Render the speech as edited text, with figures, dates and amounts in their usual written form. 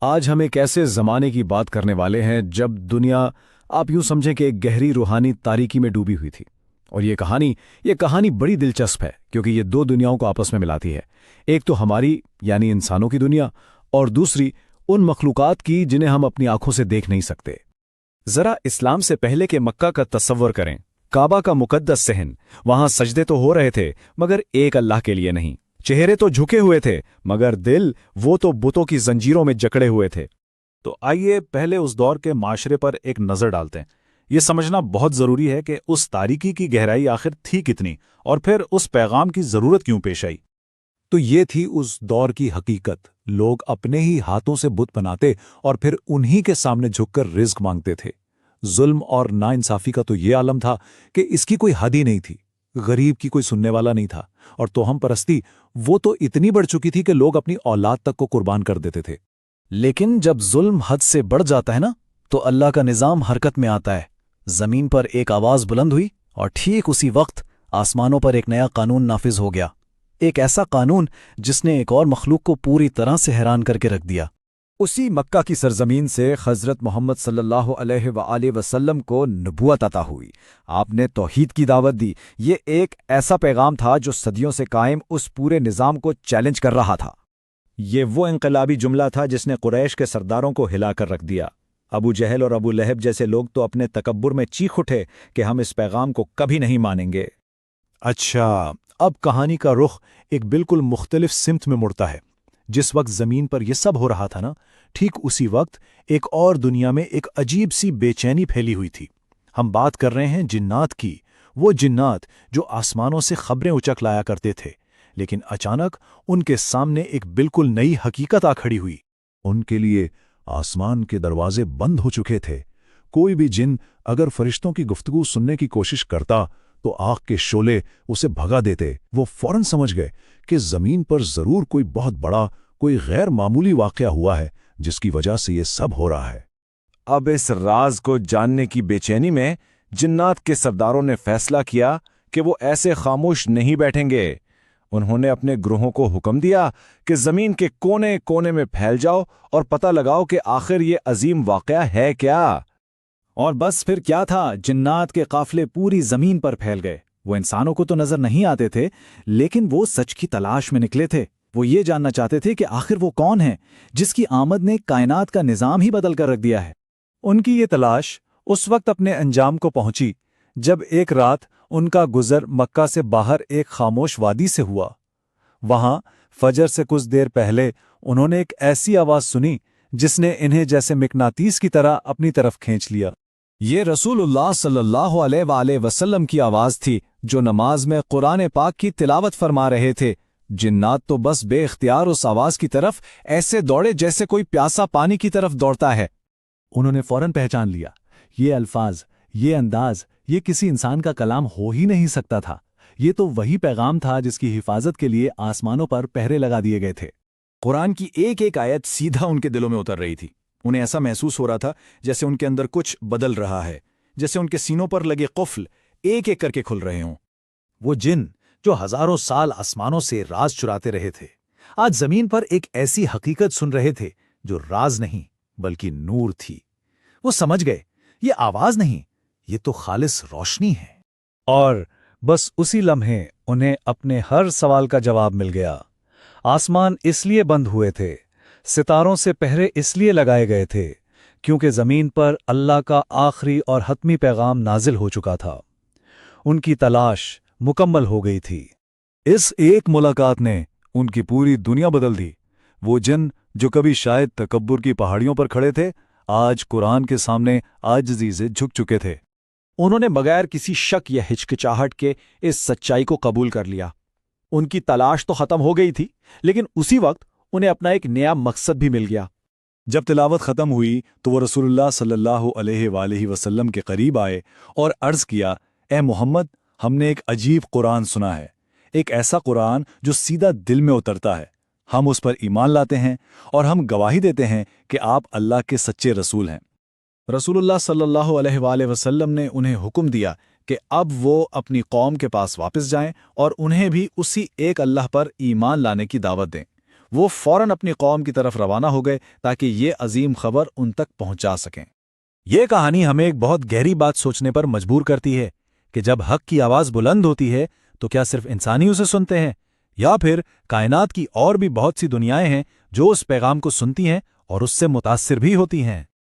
آج ہم ایک ایسے زمانے کی بات کرنے والے ہیں جب دنیا آپ یوں سمجھیں کہ ایک گہری روحانی تاریکی میں ڈوبی ہوئی تھی۔ اور یہ کہانی بڑی دلچسپ ہے کیونکہ یہ دو دنیاؤں کو آپس میں ملاتی ہے۔ ایک تو ہماری یعنی انسانوں کی دنیا، اور دوسری ان مخلوقات کی جنہیں ہم اپنی آنکھوں سے دیکھ نہیں سکتے۔ ذرا اسلام سے پہلے کے مکہ کا تصور کریں، کعبہ کا مقدس صحن، وہاں سجدے تو ہو رہے تھے مگر ایک اللہ کے لیے نہیں، چہرے تو جھکے ہوئے تھے مگر دل وہ تو بتوں کی زنجیروں میں جکڑے ہوئے تھے۔ تو آئیے پہلے اس دور کے معاشرے پر ایک نظر ڈالتے ہیں۔ یہ سمجھنا بہت ضروری ہے کہ اس تاریکی کی گہرائی آخر تھی کتنی، اور پھر اس پیغام کی ضرورت کیوں پیش آئی۔ تو یہ تھی اس دور کی حقیقت۔ لوگ اپنے ہی ہاتھوں سے بت بناتے اور پھر انہی کے سامنے جھک کر رزق مانگتے تھے۔ ظلم اور ناانصافی کا تو یہ عالم تھا کہ اس کی کوئی حد ہی نہیں تھی، غریب کی کوئی سننے والا نہیں تھا، اور توہم پرستی وہ تو اتنی بڑھ چکی تھی کہ لوگ اپنی اولاد تک کو قربان کر دیتے تھے۔ لیکن جب ظلم حد سے بڑھ جاتا ہے نا، تو اللہ کا نظام حرکت میں آتا ہے۔ زمین پر ایک آواز بلند ہوئی اور ٹھیک اسی وقت آسمانوں پر ایک نیا قانون نافذ ہو گیا، ایک ایسا قانون جس نے ایک اور مخلوق کو پوری طرح سے حیران کر کے رکھ دیا۔ اسی مکہ کی سرزمین سے حضرت محمد صلی اللہ علیہ وآلہ وسلم کو نبوت عطا ہوئی۔ آپ نے توحید کی دعوت دی۔ یہ ایک ایسا پیغام تھا جو صدیوں سے قائم اس پورے نظام کو چیلنج کر رہا تھا۔ یہ وہ انقلابی جملہ تھا جس نے قریش کے سرداروں کو ہلا کر رکھ دیا۔ ابو جہل اور ابو لہب جیسے لوگ تو اپنے تکبر میں چیخ اٹھے کہ ہم اس پیغام کو کبھی نہیں مانیں گے۔ اچھا، اب کہانی کا رخ ایک بالکل مختلف سمت میں مڑتا ہے۔ جس وقت زمین پر یہ سب ہو رہا تھا نا، ٹھیک اسی وقت ایک اور دنیا میں ایک عجیب سی بے چینی پھیلی ہوئی تھی۔ ہم بات کر رہے ہیں جنات کی، وہ جنات جو آسمانوں سے خبریں اچک لایا کرتے تھے، لیکن اچانک ان کے سامنے ایک بالکل نئی حقیقت آ کھڑی ہوئی۔ ان کے لیے آسمان کے دروازے بند ہو چکے تھے۔ کوئی بھی جن اگر فرشتوں کی گفتگو سننے کی کوشش کرتا تو آگ کے شعلے اسے بھگا دیتے۔ وہ فوراً سمجھ گئے کہ زمین پر ضرور کوئی بہت بڑا، کوئی غیر معمولی واقعہ ہوا ہے جس کی وجہ سے یہ سب ہو رہا ہے۔ اب اس راز کو جاننے کی بے چینی میں جنات کے سرداروں نے فیصلہ کیا کہ وہ ایسے خاموش نہیں بیٹھیں گے۔ انہوں نے اپنے گروہوں کو حکم دیا کہ زمین کے کونے کونے میں پھیل جاؤ اور پتہ لگاؤ کہ آخر یہ عظیم واقعہ ہے کیا۔ اور بس پھر کیا تھا، جنات کے قافلے پوری زمین پر پھیل گئے۔ وہ انسانوں کو تو نظر نہیں آتے تھے، لیکن وہ سچ کی تلاش میں نکلے تھے۔ وہ یہ جاننا چاہتے تھے کہ آخر وہ کون ہے جس کی آمد نے کائنات کا نظام ہی بدل کر رکھ دیا ہے۔ ان کی یہ تلاش اس وقت اپنے انجام کو پہنچی جب ایک رات ان کا گزر مکہ سے باہر ایک خاموش وادی سے ہوا۔ وہاں فجر سے کچھ دیر پہلے انہوں نے ایک ایسی آواز سنی جس نے انہیں جیسے مقناطیس کی طرح اپنی طرف کھینچ لیا۔ یہ رسول اللہ صلی اللہ علیہ وآلہ وسلم کی آواز تھی جو نماز میں قرآن پاک کی تلاوت فرما رہے تھے۔ جنات تو بس بے اختیار اس آواز کی طرف ایسے دوڑے جیسے کوئی پیاسا پانی کی طرف دوڑتا ہے۔ انہوں نے فوراً پہچان لیا، یہ الفاظ، یہ انداز، یہ کسی انسان کا کلام ہو ہی نہیں سکتا تھا۔ یہ تو وہی پیغام تھا جس کی حفاظت کے لیے آسمانوں پر پہرے لگا دیے گئے تھے۔ قرآن کی ایک ایک آیت سیدھا ان کے دلوں میں اتر رہی تھی۔ انہیں ایسا محسوس ہو رہا تھا جیسے ان کے اندر کچھ بدل رہا ہے، جیسے ان کے سینوں پر لگے قفل ایک ایک کر کے کھل رہے ہوں۔ وہ جن جو ہزاروں سال آسمانوں سے راز چراتے رہے تھے، آج زمین پر ایک ایسی حقیقت سن رہے تھے جو راز نہیں بلکہ نور تھی۔ وہ سمجھ گئے، یہ آواز نہیں، یہ تو خالص روشنی ہے۔ اور بس اسی لمحے انہیں اپنے ہر سوال کا جواب مل گیا۔ آسمان اس لیے بند ہوئے تھے، ستاروں سے پہرے اس لیے لگائے گئے تھے کیونکہ زمین پر اللہ کا آخری اور حتمی پیغام نازل ہو چکا تھا۔ ان کی تلاش مکمل ہو گئی تھی۔ اس ایک ملاقات نے ان کی پوری دنیا بدل دی۔ وہ جن جو کبھی شاید تکبر کی پہاڑیوں پر کھڑے تھے، آج قرآن کے سامنے عاجزی سے جھک چکے تھے۔ انہوں نے بغیر کسی شک یا ہچکچاہٹ کے اس سچائی کو قبول کر لیا۔ ان کی تلاش تو ختم ہو گئی تھی، لیکن اسی وقت انہیں اپنا ایک نیا مقصد بھی مل گیا۔ جب تلاوت ختم ہوئی تو وہ رسول اللہ صلی اللہ علیہ وآلہ وسلم کے قریب آئے اور عرض کیا، اے محمد، ہم نے ایک عجیب قرآن سنا ہے، ایک ایسا قرآن جو سیدھا دل میں اترتا ہے۔ ہم اس پر ایمان لاتے ہیں اور ہم گواہی دیتے ہیں کہ آپ اللہ کے سچے رسول ہیں۔ رسول اللہ صلی اللہ علیہ وآلہ وسلم نے انہیں حکم دیا کہ اب وہ اپنی قوم کے پاس واپس جائیں اور انہیں بھی اسی ایک اللہ پر ایمان لانے کی دعوت دیں۔ وہ فوراً اپنی قوم کی طرف روانہ ہو گئے تاکہ یہ عظیم خبر ان تک پہنچا سکیں۔ یہ کہانی ہمیں ایک بہت گہری بات سوچنے پر مجبور کرتی ہے کہ جب حق کی آواز بلند ہوتی ہے تو کیا صرف انسان ہی اسے سنتے ہیں، یا پھر کائنات کی اور بھی بہت سی دنیائیں ہیں جو اس پیغام کو سنتی ہیں اور اس سے متاثر بھی ہوتی ہیں؟